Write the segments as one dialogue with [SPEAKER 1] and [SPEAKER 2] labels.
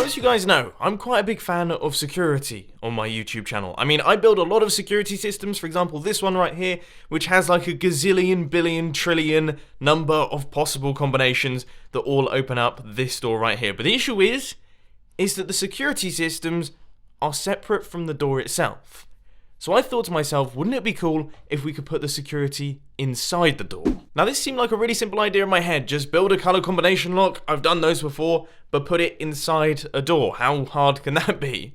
[SPEAKER 1] Now, as you guys know, I'm quite a big fan of security on my YouTube channel. I mean, I build a lot of security systems, for example, this one right here, which has like a gazillion, billion, trillion number of possible combinations that all open up this door right here. But the issue is that the security systems are separate from the door itself. So I thought to myself, wouldn't it be cool if we could put the security inside the door? Now this seemed like a really simple idea in my head, just build a color combination lock, I've done those before, but put it inside a door. How hard can that be?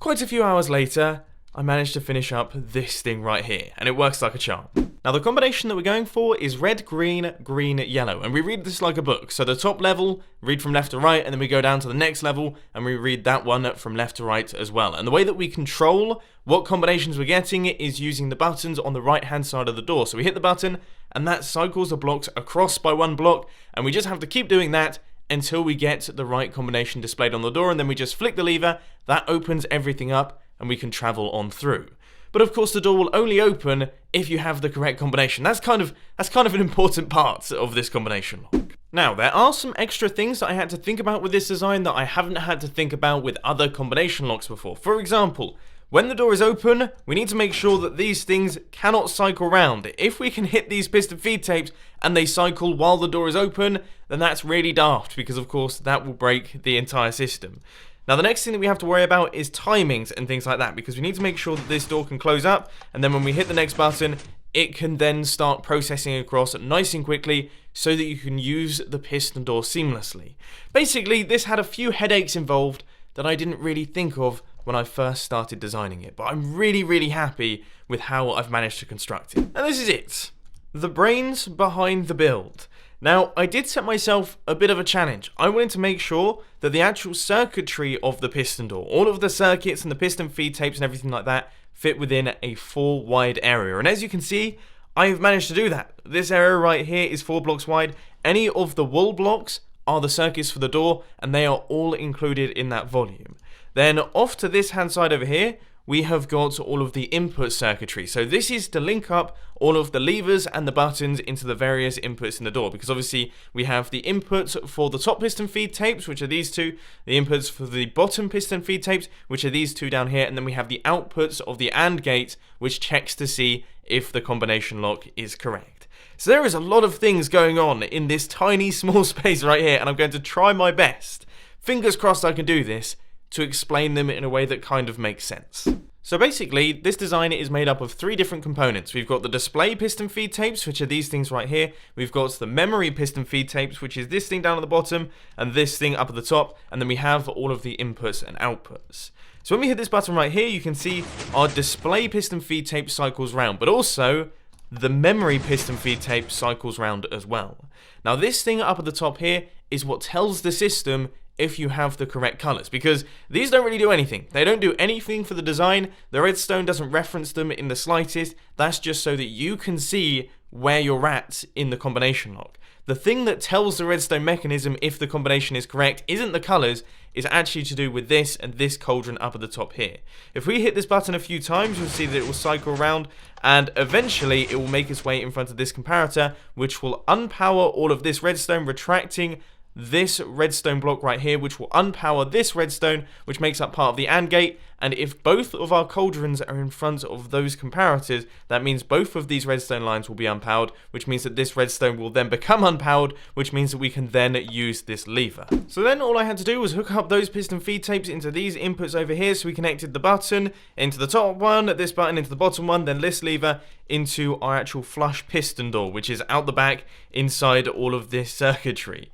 [SPEAKER 1] Quite a few hours later, I managed to finish up this thing right here, and it works like a charm. Now the combination that we're going for is red, green, green, yellow, and we read this like a book. So the top level, read from left to right, and then we go down to the next level, and we read that one from left to right as well. And the way that we control what combinations we're getting is using the buttons on the right-hand side of the door. So we hit the button, and that cycles the blocks across by one block, and we just have to keep doing that until we get the right combination displayed on the door, and then we just flick the lever, that opens everything up, and we can travel on through. But of course the door will only open if you have the correct combination. That's kind of an important part of this combination lock. Now, there are some extra things that I had to think about with this design that I haven't had to think about with other combination locks before. For example, when the door is open, we need to make sure that these things cannot cycle round. If we can hit these piston feed tapes and they cycle while the door is open, then that's really daft, because of course that will break the entire system. Now the next thing that we have to worry about is timings and things like that, because we need to make sure that this door can close up, and then when we hit the next button, it can then start processing across nice and quickly so that you can use the piston door seamlessly. Basically, this had a few headaches involved that I didn't really think of when I first started designing it, but I'm really happy with how I've managed to construct it. And this is it. The brains behind the build. Now, I did set myself a bit of a challenge. I wanted to make sure that the actual circuitry of the piston door, all of the circuits and the piston feed tapes and everything like that, fit within a 4 wide area. And as you can see, I've managed to do that. This area right here is 4 blocks wide. Any of the wall blocks are the circuits for the door, and they are all included in that volume. Then off to this hand side over here, we have got all of the input circuitry. So this is to link up all of the levers and the buttons into the various inputs in the door, because obviously we have the inputs for the top piston feed tapes, which are these two, the inputs for the bottom piston feed tapes, which are these two down here, and then we have the outputs of the AND gate, which checks to see if the combination lock is correct. So there is a lot of things going on in this tiny small space right here, and I'm going to try my best, fingers crossed I can do this, to explain them in a way that kind of makes sense. So basically, this design is made up of 3 different components. We've got the display piston feed tapes, which are these things right here. We've got the memory piston feed tapes, which is this thing down at the bottom, and this thing up at the top, and then we have all of the inputs and outputs. So when we hit this button right here, you can see our display piston feed tape cycles round, but also the memory piston feed tape cycles round as well. Now this thing up at the top here is what tells the system if you have the correct colors, because these don't really do anything. They don't do anything for the design. The redstone doesn't reference them in the slightest. That's just so that you can see where you're at in the combination lock. The thing that tells the redstone mechanism if the combination is correct isn't the colors, it's actually to do with this and this cauldron up at the top here. If we hit this button a few times, you'll see that it will cycle around, and eventually it will make its way in front of this comparator, which will unpower all of this redstone, retracting this redstone block right here, which will unpower this redstone, which makes up part of the AND gate. And if both of our cauldrons are in front of those comparators, that means both of these redstone lines will be unpowered, which means that this redstone will then become unpowered, which means that we can then use this lever. So then all I had to do was hook up those piston feed tapes into these inputs over here. So we connected the button into the top one, this button into the bottom one, then this lever into our actual flush piston door, which is out the back inside all of this circuitry.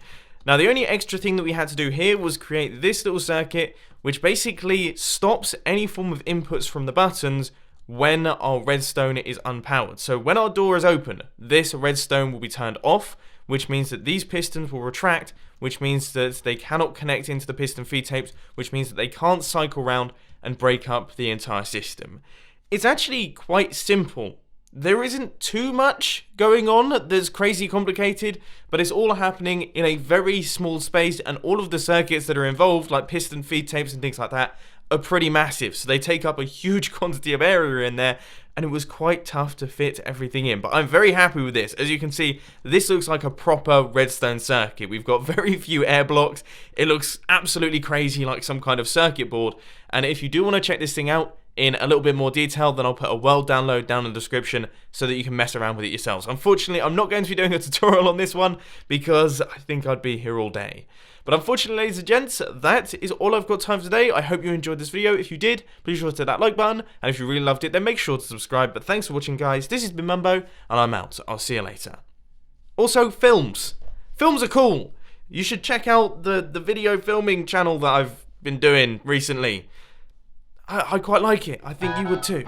[SPEAKER 1] Now the only extra thing that we had to do here was create this little circuit, which basically stops any form of inputs from the buttons when our redstone is unpowered. So when our door is open, this redstone will be turned off, which means that these pistons will retract, which means that they cannot connect into the piston feed tapes, which means that they can't cycle around and break up the entire system. It's actually quite simple. There isn't too much going on that's crazy complicated, but it's all happening in a very small space, and all of the circuits that are involved, like piston feed tapes and things like that, are pretty massive. So they take up a huge quantity of area in there, and it was quite tough to fit everything in. But I'm very happy with this. As you can see, this looks like a proper redstone circuit. We've got very few air blocks. It looks absolutely crazy, like some kind of circuit board. And if you do want to check this thing out in a little bit more detail, then I'll put a world download down in the description so that you can mess around with it yourselves. Unfortunately, I'm not going to be doing a tutorial on this one because I think I'd be here all day. But unfortunately, ladies and gents, that is all I've got time for today. I hope you enjoyed this video. If you did, please sure to hit that like button. And if you really loved it, then make sure to subscribe. But thanks for watching, guys. This has been Mumbo, and I'm out. I'll see you later. Also, films. Films are cool. You should check out the video filming channel that I've been doing recently. I quite like it. I think you would too.